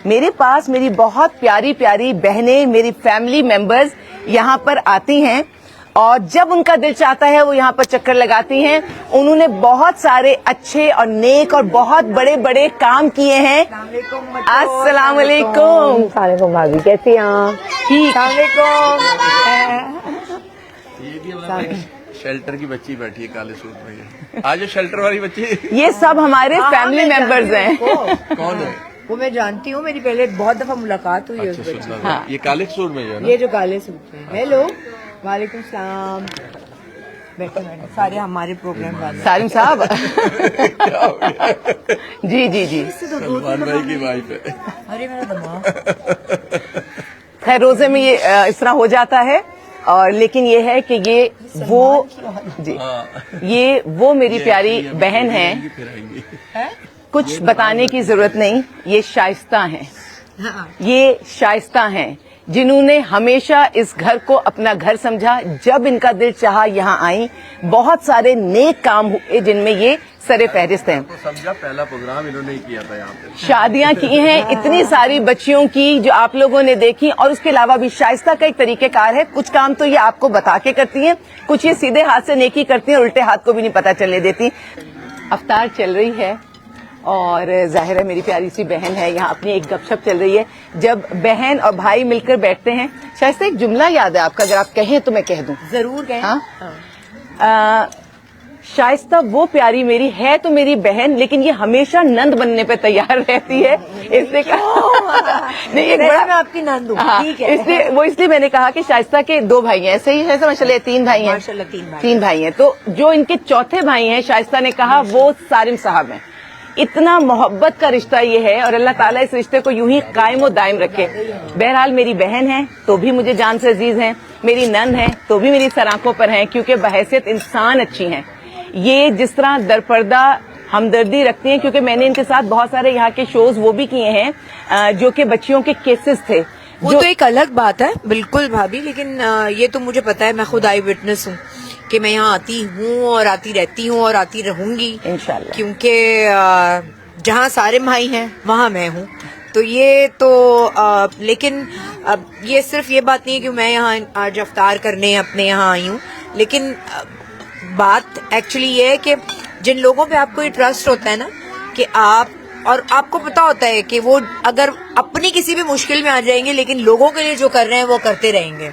میرے پاس میری بہت پیاری پیاری بہنیں, میری فیملی ممبرز یہاں پر آتی ہیں اور جب ان کا دل چاہتا ہے وہ یہاں پر چکر لگاتی ہیں. انہوں نے بہت سارے اچھے اور نیک اور بہت بڑے بڑے کام کیے ہیں. السلام علیکم. السلام علیکم بھابھی, کیسی ہیں؟ شیلٹر کی بچی بیٹھی ہے کالے سوٹ میں. آج شیلٹر والی بچی یہ سب ہمارے فیملی ممبرز ہیں. کون ہے؟ وہ میں جانتی ہوں, میری پہلے بہت دفعہ ملاقات ہوئی ہے اس بچی سے. یہ کالے سوٹ میں جو ہے نا, یہ جو کالے سوٹ میں. ہیلو, وعلیکم السلام. بیٹھے سارے ہمارے پروگرام والے. سالم صاحب جی جی جی, سلمان بھائی کی وائف ہے. ارے میرا دماغ. خیر روزے میں یہ اس طرح ہو جاتا ہے. اور لیکن یہ ہے کہ یہ وہ میری پیاری بہن ہیں, کچھ بتانے کی ضرورت نہیں. یہ شائستہ ہیں, یہ شائستہ ہیں جنہوں نے ہمیشہ اس گھر کو اپنا گھر سمجھا. جب ان کا دل چاہا یہاں آئیں. بہت سارے نیک کام ہوئے جن میں یہ سر فہرست ہیں. سمجھا پہلا پروگرام انہوں نے کیا تھا یہاں پہ. شادیاں کی ہیں اتنی ساری بچیوں کی جو آپ لوگوں نے دیکھی. اور اس کے علاوہ بھی شائستہ کا ایک طریقہ کار ہے. کچھ کام تو یہ آپ کو بتا کے کرتی ہیں, کچھ یہ سیدھے ہاتھ سے نیکی کرتی ہیں, الٹے ہاتھ کو بھی نہیں پتا چلنے دیتی. افطار چل رہی ہے اور ظاہر ہے میری پیاری سی بہن ہے, یہاں اپنی ایک گپ شپ چل رہی ہے. جب بہن اور بھائی مل کر بیٹھتے ہیں, شائستہ ایک جملہ یاد ہے آپ کا, اگر آپ کہیں تو میں کہہ دوں. ضرور کہیں. شائستہ وہ پیاری میری ہے تو میری بہن, لیکن یہ ہمیشہ نند بننے پہ تیار رہتی ہے. اس نے کہا نہیں, ایک بڑا میں آپ کی نند ہوں. ٹھیک ہے. اس لیے میں نے کہا کہ شائستہ کے 2 بھائی ہیں. ایسے ہی ایسا ماشاء اللہ 3 بھائی ہیں. ماشاءاللہ 3 بھائی ہیں. تو جو ان کے چوتھے بھائی ہیں, شائستہ نے کہا وہ سالم صاحب ہیں. اتنا محبت کا رشتہ یہ ہے, اور اللہ تعالیٰ اس رشتے کو یوں ہی قائم و دائم رکھے. بہرحال میری بہن ہے تو بھی مجھے جان سے عزیز ہیں, میری نند ہے تو بھی میری سر آنکھوں پر ہیں, کیونکہ بحیثیت انسان اچھی ہیں. یہ جس طرح درپردہ ہمدردی رکھتی ہیں, کیونکہ میں نے ان کے ساتھ بہت سارے یہاں کے شوز وہ بھی کیے ہیں جو کہ بچیوں کے کیسز تھے. وہ تو ایک الگ بات ہے بالکل بھابھی, لیکن یہ تو مجھے پتا ہے, میں خود آئی وٹنس ہوں کہ میں یہاں آتی ہوں اور آتی رہتی ہوں اور آتی رہوں گی انشاءاللہ, کیونکہ جہاں سارے بھائی ہیں وہاں میں ہوں. تو یہ تو لیکن یہ صرف یہ بات نہیں ہے کہ میں یہاں آج افطار کرنے اپنے یہاں آئی ہوں, لیکن بات ایکچولی یہ ہے کہ جن لوگوں پہ آپ کو یہ ٹرسٹ ہوتا ہے نا کہ آپ کو پتا ہوتا ہے کہ وہ اگر اپنی کسی بھی مشکل میں آ جائیں گے, لیکن لوگوں کے لیے جو کر رہے ہیں وہ کرتے رہیں گے,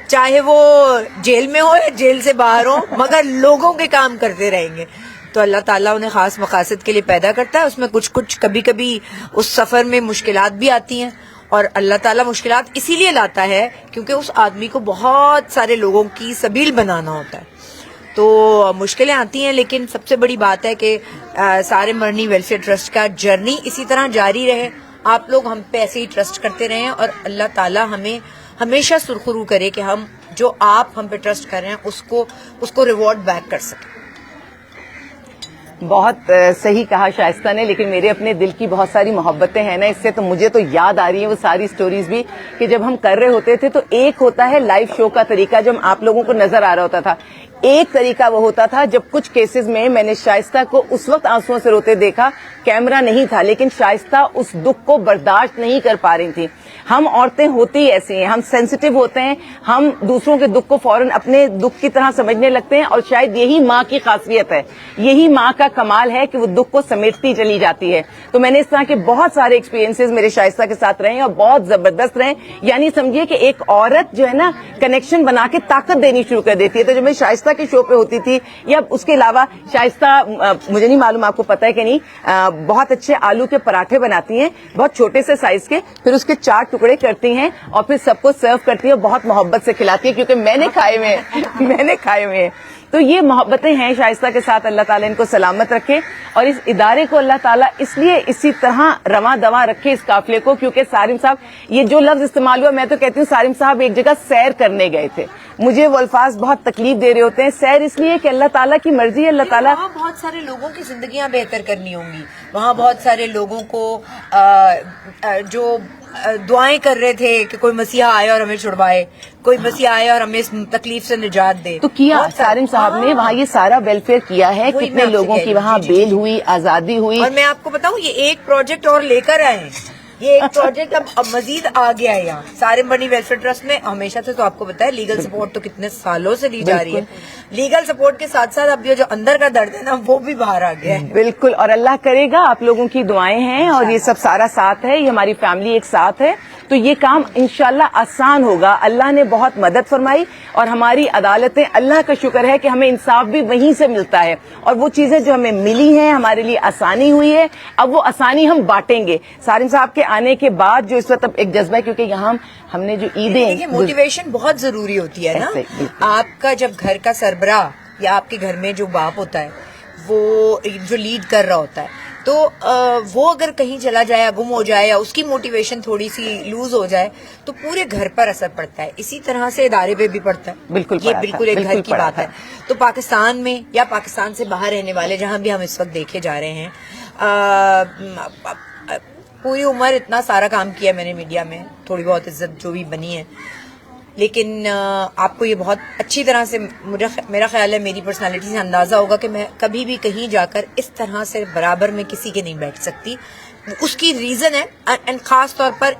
چاہے وہ جیل میں ہو یا جیل سے باہر ہو, مگر لوگوں کے کام کرتے رہیں گے. تو اللہ تعالیٰ انہیں خاص مقاصد کے لیے پیدا کرتا ہے. اس میں کچھ کبھی کبھی اس سفر میں مشکلات بھی آتی ہیں, اور اللہ تعالیٰ مشکلات اسی لیے لاتا ہے کیونکہ اس آدمی کو بہت سارے لوگوں کی سبیل بنانا ہوتا ہے. تو مشکلیں آتی ہیں, لیکن سب سے بڑی بات ہے کہ سارے مرنی ویلفیئر ٹرسٹ کا جرنی اسی طرح جاری رہے. آپ لوگ ہم پہ ایسے ہی ٹرسٹ کرتے رہیں, اور اللہ تعالیٰ ہمیں ہمیشہ سرخرو کرے کہ ہم جو آپ ہم پہ ٹرسٹ کر رہے ہیں اس کو ریوارڈ بیک کر سکیں. بہت صحیح کہا شائستہ نے, لیکن میرے اپنے دل کی بہت ساری محبتیں ہیں نا, اس سے تو مجھے تو یاد آ رہی ہیں وہ ساری سٹوریز بھی کہ جب ہم کر رہے ہوتے تھے تو ایک ہوتا ہے لائیو شو کا طریقہ جو آپ لوگوں کو نظر آ رہا ہوتا تھا. ایک طریقہ وہ ہوتا تھا جب کچھ کیسز میں نے شائستہ کو اس وقت آنسوؤں سے روتے دیکھا, کیمرہ نہیں تھا, لیکن شائستہ اس دکھ کو برداشت نہیں کر پا رہی تھی. ہم عورتیں ہوتی ایسی ہیں, ہم سینسیٹیو ہوتے ہیں, ہم دوسروں کے دکھ کو فوراً اپنے دکھ کی طرح سمجھنے لگتے ہیں, اور شاید یہی ماں کی خاصیت ہے, یہی ماں کا کمال ہے کہ وہ دکھ کو سمیٹتی چلی جاتی ہے. تو میں نے اس طرح کے بہت سارے ایکسپیرینسز میرے شائستہ کے ساتھ رہے ہیں, اور بہت زبردست رہے. یعنی سمجھیے کہ ایک عورت جو ہے نا کنیکشن بنا کے طاقت دینی شروع کر دیتی ہے. تو جب میں شائستہ کے شو پہ ہوتی تھی, یا اس کے علاوہ شائستہ مجھے نہیں معلوم آپ کو پتا ہے کہ نہیں, بہت اچھے آلو کے پراٹھے بناتی ہیں, بہت چھوٹے سے سائز کے, پھر اس کے 4 ٹکڑے کرتی ہیں اور پھر سب کو سرو کرتی ہیں, بہت محبت سے کھلاتی ہے, کیونکہ میں نے کھائے ہوئے ہیں. تو یہ محبتیں ہیں شائستہ کے ساتھ. اللہ تعالیٰ ان کو سلامت رکھے, اور اس ادارے کو اللہ تعالیٰ اس لیے اسی طرح رواں دواں رکھے, اس قافلے کو, کیونکہ سالم صاحب یہ جو لفظ استعمال ہوا, میں تو کہتی ہوں سالم صاحب ایک جگہ سیر کرنے گئے تھے. مجھے وہ الفاظ بہت تکلیف دے رہے ہوتے ہیں. سیر اس لیے کہ اللہ تعالیٰ کی مرضی ہے, اللہ تعالیٰ وہاں بہت سارے لوگوں کی زندگیاں بہتر کرنی ہوں گی. وہاں بہت سارے لوگوں کو جو دعائیں کر رہے تھے کہ کوئی مسیحا آئے اور ہمیں چھڑوائے, کوئی مسیحا آئے اور ہمیں اس تکلیف سے نجات دے, تو کیا سالم صاحب نے وہاں یہ سارا ویلفیئر کیا ہے. کتنے لوگوں کی وہاں بیل ہوئی, آزادی ہوئی. اور میں آپ کو بتاؤں یہ ایک پروجیکٹ اور لے کر آئے, یہ ایک پروجیکٹ اب مزید آ گیا ہے یہاں سارم بنی ویلفیئر ٹرسٹ میں. ہمیشہ سے تو آپ کو پتا ہے لیگل سپورٹ تو کتنے سالوں سے لی جا رہی ہے. لیگل سپورٹ کے ساتھ ساتھ اب یہ جو اندر کا درد ہے نا وہ بھی باہر آ گیا ہے. بالکل, اور اللہ کرے گا, آپ لوگوں کی دعائیں ہیں اور یہ سب سارا ساتھ ہے, یہ ہماری فیملی ایک ساتھ ہے, تو یہ کام انشاءاللہ آسان ہوگا. اللہ نے بہت مدد فرمائی اور ہماری عدالتیں, اللہ کا شکر ہے کہ ہمیں انصاف بھی وہیں سے ملتا ہے, اور وہ چیزیں جو ہمیں ملی ہیں ہمارے لیے آسانی ہوئی ہے, اب وہ آسانی ہم بانٹیں گے. سارم صاحب کے آنے کے بعد جو اس وقت اب ایک جذبہ ہے, کیونکہ یہاں ہم نے جو عیدیں, موٹیویشن بہت ضروری ہوتی ہے نا. آپ کا جب گھر کا سربراہ یا آپ کے گھر میں جو باپ ہوتا ہے وہ جو لیڈ کر رہا ہوتا ہے, تو وہ اگر کہیں چلا جائے یا گم ہو جائے یا اس کی موٹیویشن تھوڑی سی لوز ہو جائے تو پورے گھر پر اثر پڑتا ہے. اسی طرح سے ادارے پہ بھی پڑتا ہے. بالکل, یہ بالکل ایک گھر کی بات ہے. تو پاکستان میں یا پاکستان سے باہر رہنے والے جہاں بھی ہم اس وقت دیکھے جا رہے ہیں, پوری عمر اتنا سارا کام کیا میں نے میڈیا میں, تھوڑی بہت عزت جو بھی بنی ہے, لیکن آپ کو یہ بہت اچھی طرح سے میرا خیال ہے میری پرسنالٹی سے اندازہ ہوگا کہ میں کبھی بھی کہیں جا کر اس طرح سے برابر میں کسی کے نہیں بیٹھ سکتی. اس کی ریزن ہے, اینڈ خاص طور پر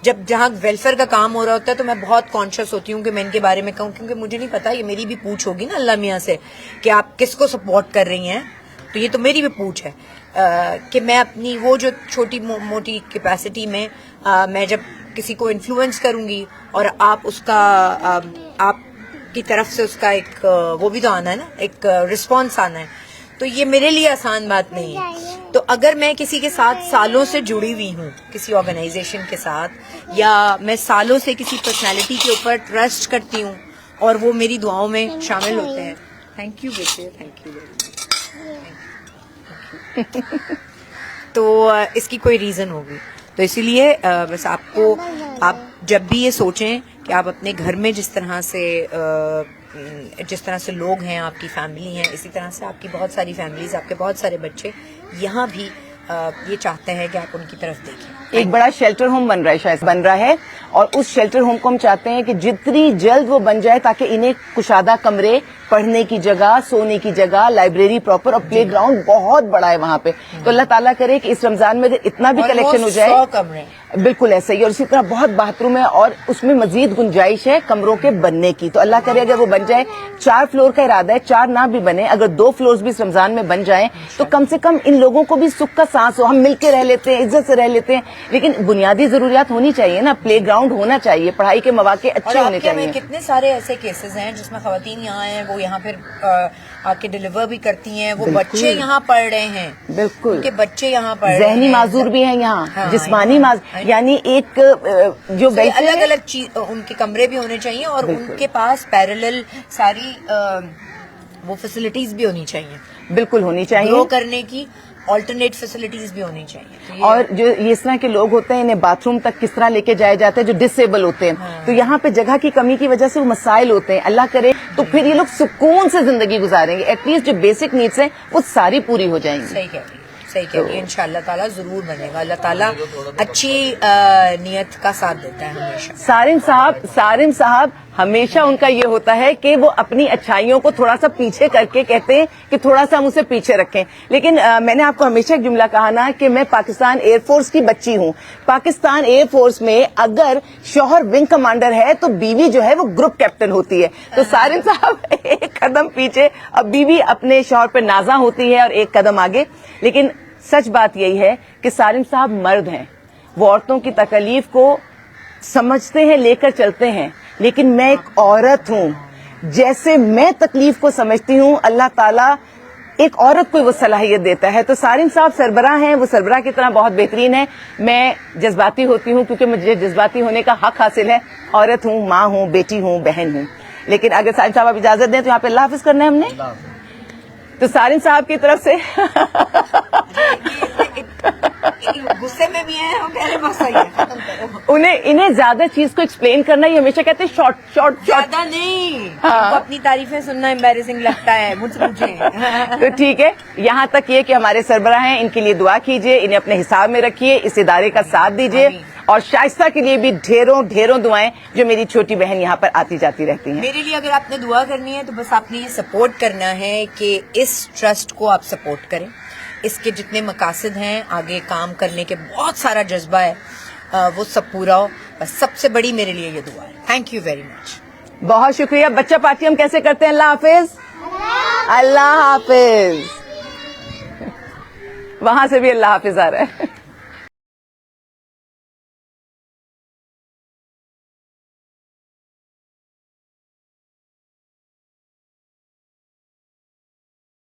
جہاں ویلفیئر کا کام ہو رہا ہوتا ہے تو میں بہت کانشیس ہوتی ہوں کہ میں ان کے بارے میں کہوں, کیونکہ مجھے نہیں پتا, یہ میری بھی پوچھ ہوگی نا اللہ میاں سے کہ آپ کس کو سپورٹ کر رہی ہیں, تو یہ تو میری بھی پوچھ ہے کہ میں اپنی وہ جو چھوٹی موٹی کیپیسٹی میں میں جب کسی کو انفلوئنس کروں گی اور آپ اس کا آپ کی طرف سے اس کا ایک وہ بھی تو آنا ہے نا, ایک رسپانس آنا ہے, تو یہ میرے لیے آسان بات نہیں ہے. تو اگر میں کسی کے ساتھ سالوں سے جڑی ہوئی ہوں, کسی آرگنائزیشن کے ساتھ, یا میں سالوں سے کسی پرسنالٹی کے اوپر ٹرسٹ کرتی ہوں اور وہ میری دعاؤں میں شامل ہوتے ہیں, تھینک یو بیٹے, تھینک یو. تو اس کی کوئی ریزن ہوگی. تو اسی لیے بس آپ جب بھی یہ سوچیں کہ آپ اپنے گھر میں جس طرح سے لوگ ہیں, آپ کی فیملی ہیں, اسی طرح سے آپ کی بہت ساری فیملیز, آپ کے بہت سارے بچے یہاں بھی یہ چاہتے ہیں کہ آپ ان کی طرف دیکھیں. ایک بڑا شیلٹر ہوم بن رہا ہے اور اس شیلٹر ہوم کو ہم چاہتے ہیں کہ جتنی جلد وہ بن جائے تاکہ انہیں کشادہ کمرے, پڑھنے کی جگہ, سونے کی جگہ, لائبریری پراپر, اور پلے گراؤنڈ بہت بڑا ہے وہاں پہ. تو اللہ تعالیٰ کرے کہ اس رمضان میں اتنا بھی کلیکشن ہو جائے. 100 کمرے بالکل ایسا ہی, اور اسی طرح بہت باتھ روم ہے اور اس میں مزید گنجائش ہے کمروں کے بننے کی. تو اللہ کرے اگر وہ بن جائے, 4 فلور کا ارادہ ہے, 4 نہ بھی بنے, اگر 2 فلورز بھی اس رمضان میں بن جائیں تو کم سے کم ان لوگوں کو بھی سکھ کا سانس ہو, ہم مل کے رہ لیتے ہیں, عزت سے رہ لیتے ہیں, لیکن بنیادی ضروریات ہونی چاہیے نا, پلے گراؤنڈ ہونا چاہیے, پڑھائی کے مواقع اچھے ہونے چاہیے. کتنے سارے ایسے کیسز ہیں جس میں خواتین یہاں ہیں, وہ یہاں پھر آ کے ڈیلیور بھی کرتی ہیں, وہ بچے یہاں پڑھ رہے ہیں, بالکل, کہ بچے یہاں پڑھ رہے ہیں, ذہنی معذور بھی ہیں یہاں, جسمانی معذور, یعنی ایک جو الگ الگ چیز, ان کے کمرے بھی ہونے چاہیے اور ان کے پاس پیرالل ساری وہ فیسلٹیز بھی ہونی چاہیے, بالکل ہونی چاہیے, گرو کرنے کی آلٹرنیٹ فیسلٹیز بھی ہونی چاہیے. اور جو اس طرح کے لوگ ہوتے ہیں انہیں باتھ روم تک کس طرح لے کے جائے جاتے ہیں جو ڈس ایبل ہوتے ہیں, تو یہاں پہ جگہ کی کمی کی وجہ سے وہ مسائل ہوتے ہیں. اللہ کرے تو پھر یہ لوگ سکون سے زندگی گزاریں گے, ایٹ لیسٹ جو بیسک نیڈس ہیں وہ ساری پوری ہو جائیں گی. صحیح کہہ رہی ہے, صحیح کہہ رہی ہے. انشاءاللہ تعالیٰ ضرور بنے گا. اللہ تعالیٰ اچھی نیت کا ساتھ دیتا ہے ہمیشہ. سارم صاحب ہمیشہ ان کا یہ ہوتا ہے کہ وہ اپنی اچھائیوں کو تھوڑا سا پیچھے کر کے کہتے ہیں کہ تھوڑا سا ہم اسے پیچھے رکھیں, لیکن میں نے آپ کو ہمیشہ ایک جملہ کہا نا کہ میں پاکستان ایئر فورس کی بچی ہوں. پاکستان ایئر فورس میں اگر شوہر ونگ کمانڈر ہے تو بیوی جو ہے وہ گروپ کیپٹن ہوتی ہے. تو سارم صاحب ایک قدم پیچھے, اب بیوی اپنے شوہر پہ نازاں ہوتی ہے اور ایک قدم آگے. لیکن سچ بات یہی ہے کہ سارم صاحب مرد ہیں, وہ عورتوں کی تکلیف کو سمجھتے ہیں, لے کر چلتے ہیں, لیکن میں ایک عورت ہوں, جیسے میں تکلیف کو سمجھتی ہوں اللہ تعالیٰ ایک عورت کو وہ صلاحیت دیتا ہے. تو سارم صاحب سربراہ ہیں, وہ سربراہ کی طرح بہت بہترین ہے. میں جذباتی ہوتی ہوں کیونکہ مجھے جذباتی ہونے کا حق حاصل ہے, عورت ہوں, ماں ہوں, بیٹی ہوں, بہن ہوں. لیکن اگر سارم صاحب آپ اجازت دیں تو یہاں پہ اللہ حافظ کرنا ہے ہم نے. تو سارم صاحب کی طرف سے غصے میں بھی ہیں, انہیں زیادہ چیز کو ایکسپلین کرنا, یہ ہمیشہ کہتے ہیں شارٹ زیادہ نہیں, اپنی تعریفیں سننا امبیرسنگ لگتا ہے مجھ سے پوچھیں. تو ٹھیک ہے, یہاں تک یہ کہ ہمارے سربراہ ہیں, ان کے لیے دعا کیجئے, انہیں اپنے حساب میں رکھیے, اس ادارے کا ساتھ دیجئے, اور شائستہ کے لیے بھی ڈھیروں دعائیں جو میری چھوٹی بہن یہاں پر آتی جاتی رہتی ہیں. میرے لیے اگر آپ نے دعا کرنی ہے تو بس آپ نے یہ سپورٹ کرنا ہے کہ اس ٹرسٹ کو آپ سپورٹ کریں. اس کے جتنے مقاصد ہیں, آگے کام کرنے کے بہت سارا جذبہ ہے, وہ سب پورا ہو. بس سب سے بڑی میرے لیے یہ دعا ہے. Thank you very much. بہت شکریہ. بچہ پارٹی ہم کیسے کرتے ہیں؟ اللہ حافظ. اللہ حافظ. وہاں سے بھی اللہ حافظ آ رہا ہے.